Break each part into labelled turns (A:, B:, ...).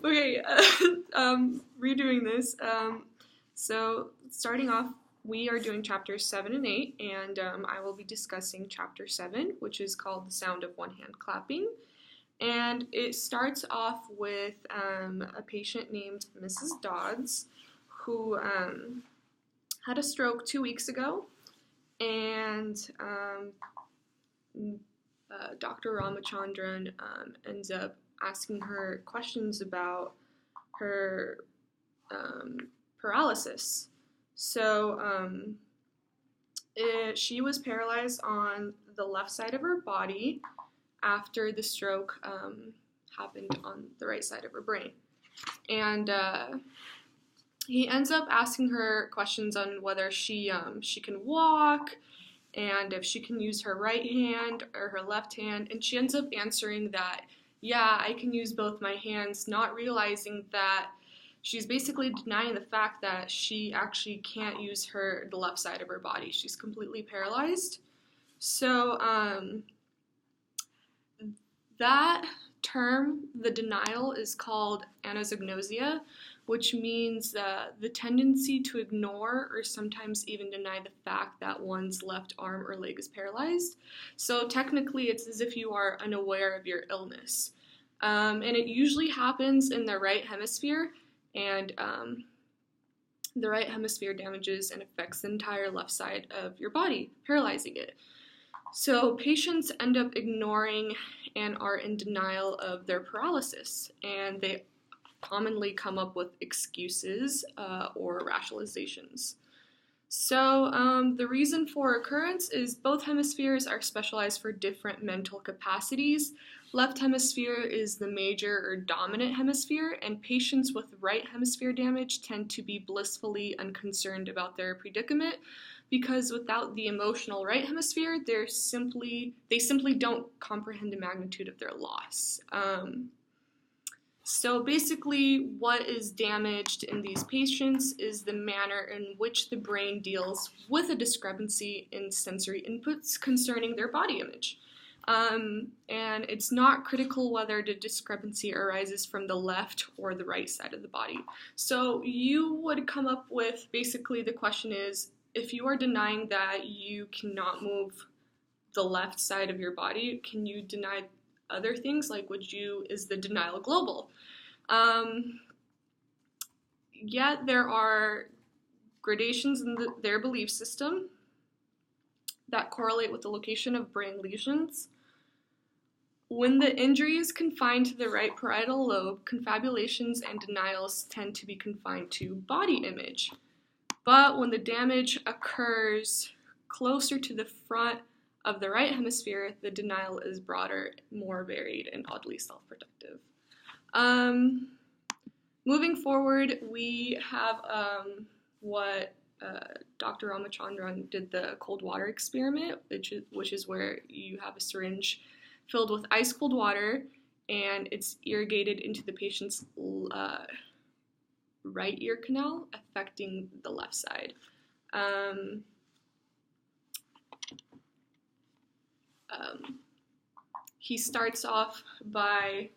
A: Okay, redoing this. So starting off, we are doing chapters 7 and 8, and I will be discussing chapter 7, which is called The Sound of One Hand Clapping. And it starts off with a patient named Mrs. Dodds, who had a stroke 2 weeks ago, and Dr. Ramachandran ends up asking her questions about her paralysis. So she was paralyzed on the left side of her body after the stroke happened on the right side of her brain. And he ends up asking her questions on whether she can walk, and if she can use her right hand or her left hand, and she ends up answering that, yeah, I can use both my hands, not realizing that she's basically denying the fact that she actually can't use the left side of her body. She's completely paralyzed. So that term, the denial, is called anosognosia, which means the tendency to ignore or sometimes even deny the fact that one's left arm or leg is paralyzed. So technically, it's as if you are unaware of your illness. And it usually happens in the right hemisphere, and the right hemisphere damages and affects the entire left side of your body, paralyzing it. So patients end up ignoring and are in denial of their paralysis, and they commonly come up with excuses or rationalizations. So the reason for occurrence is both hemispheres are specialized for different mental capacities. Left hemisphere is the major or dominant hemisphere, and patients with right hemisphere damage tend to be blissfully unconcerned about their predicament, because without the emotional right hemisphere, they simply don't comprehend the magnitude of their loss. So basically, what is damaged in these patients is the manner in which the brain deals with a discrepancy in sensory inputs concerning their body image. And it's not critical whether the discrepancy arises from the left or the right side of the body. So you would come up with, basically the question is, if you are denying that you cannot move the left side of your body, can you deny other things? Like, is the denial global? Yet there are gradations in their belief system that correlate with the location of brain lesions. When the injury is confined to the right parietal lobe, confabulations and denials tend to be confined to body image. But when the damage occurs closer to the front of the right hemisphere, the denial is broader, more varied, and oddly self-protective. Moving forward, we have what Dr. Ramachandran did, the cold water experiment, which is where you have a syringe filled with ice cold water, and it's irrigated into the patient's right ear canal, affecting the left side. He starts off by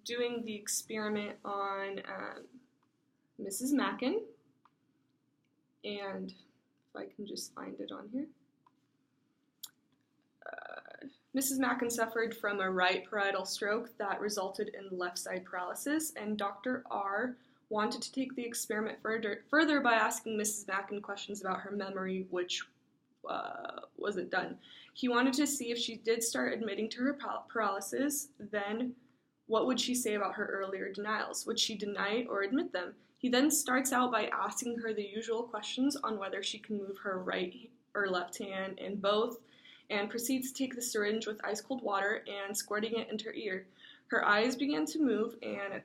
A: doing the experiment on Mrs. Mackin, and if I can just find it on here. Mrs. Mackin suffered from a right parietal stroke that resulted in left side paralysis, and Dr. R wanted to take the experiment further by asking Mrs. Mackin questions about her memory, which wasn't done. He wanted to see if she did start admitting to her paralysis, then what would she say about her earlier denials? Would she deny or admit them? He then starts out by asking her the usual questions on whether she can move her right or left hand in both, and proceeds to take the syringe with ice cold water and squirting it into her ear. Her eyes began to move in a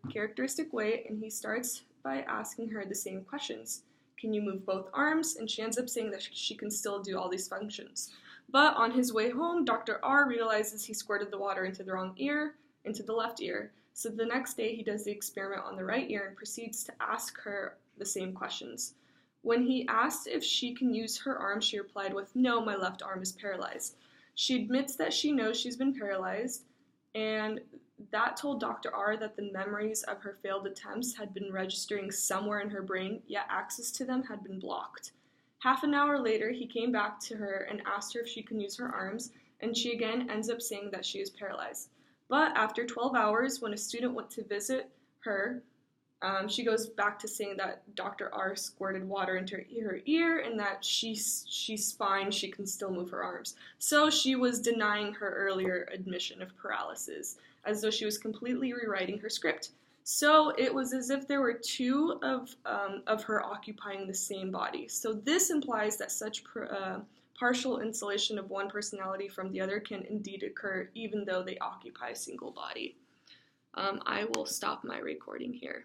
A: characteristic way, and he starts by asking her the same questions. Can you move both arms? And she ends up saying that she can still do all these functions. But on his way home, Dr. R realizes he squirted the water into the wrong ear, into the left ear. So the next day he does the experiment on the right ear and proceeds to ask her the same questions. When he asked if she can use her arm, she replied with, "No, my left arm is paralyzed." She admits that she knows she's been paralyzed, and that told Dr. R that the memories of her failed attempts had been registering somewhere in her brain, yet access to them had been blocked. Half an hour later, he came back to her and asked her if she can use her arms, and she again ends up saying that she is paralyzed. But after 12 hours, when a student went to visit her, she goes back to saying that Dr. R squirted water into her ear and that she's fine, she can still move her arms. So she was denying her earlier admission of paralysis, as though she was completely rewriting her script. So it was as if there were two of her occupying the same body. So this implies that such partial insulation of one personality from the other can indeed occur even though they occupy a single body. I will stop my recording here.